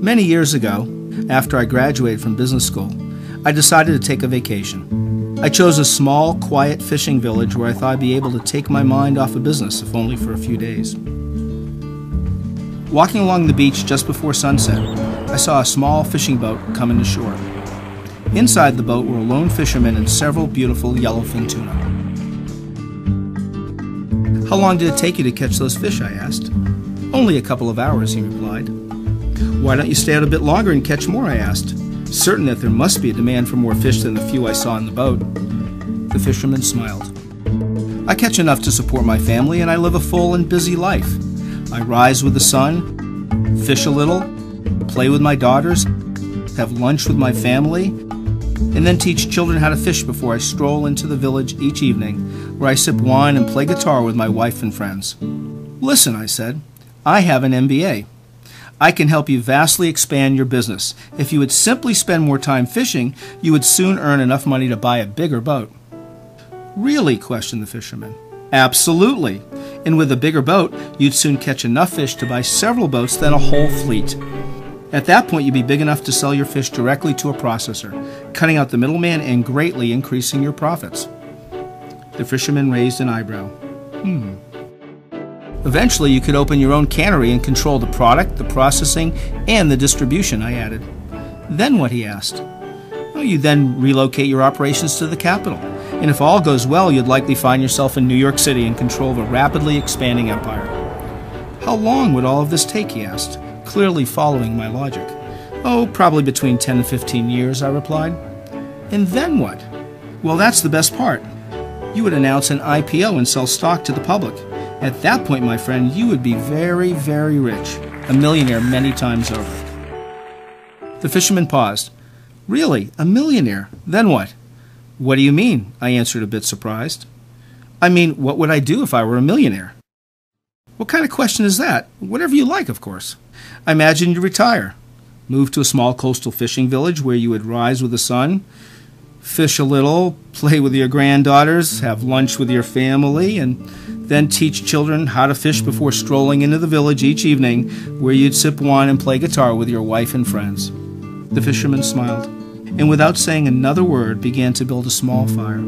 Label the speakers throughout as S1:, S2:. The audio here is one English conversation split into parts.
S1: Many years ago, after I graduated from business school, I decided to take a vacation. I chose a small, quiet fishing village where I thought I'd be able to take my mind off of business, if only for a few days. Walking along the beach just before sunset, I saw a small fishing boat coming to shore. Inside the boat were a lone fisherman and several beautiful yellowfin tuna. "How long did it take you to catch those fish?" I asked. "Only a couple of hours," he replied. "Why don't you stay out a bit longer and catch more?" I asked, certain that there must be a demand for more fish than the few I saw in the boat. The fisherman smiled. "I catch enough to support my family, and I live a full and busy life. I rise with the sun, fish a little, play with my daughters, have lunch with my family, and then teach children how to fish before I stroll into the village each evening, where I sip wine and play guitar with my wife and friends." "Listen," I said, "I have an MBA. I can help you vastly expand your business. If you would simply spend more time fishing, you would soon earn enough money to buy a bigger boat." "Really?" questioned the fisherman. "Absolutely. And with a bigger boat, you'd soon catch enough fish to buy several boats, then a whole fleet. At that point, you'd be big enough to sell your fish directly to a processor, cutting out the middleman and greatly increasing your profits." The fisherman raised an eyebrow. "Eventually, you could open your own cannery and control the product, the processing, and the distribution," I added. "Then what?" he asked. "Well, you then relocate your operations to the capital, and if all goes well, you'd likely find yourself in New York City in control of a rapidly expanding empire." "How long would all of this take?" he asked, clearly following my logic. "Oh, probably between 10 and 15 years, I replied. "And then what?" "Well, that's the best part. You would announce an IPO and sell stock to the public. At that point, my friend, you would be very, very rich, a millionaire many times over." The fisherman paused. "Really? A millionaire? Then what?" "What do you mean?" I answered, a bit surprised. "I mean, what would I do if I were a millionaire?" "What kind of question is that? Whatever you like, of course. I imagine you'd retire, move to a small coastal fishing village where you would rise with the sun, fish a little, play with your granddaughters, have lunch with your family, and then teach children how to fish before strolling into the village each evening, where you'd sip wine and play guitar with your wife and friends." The fisherman smiled, and without saying another word, began to build a small fire.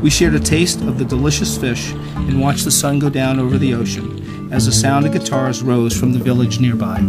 S1: We shared a taste of the delicious fish and watched the sun go down over the ocean as the sound of guitars rose from the village nearby.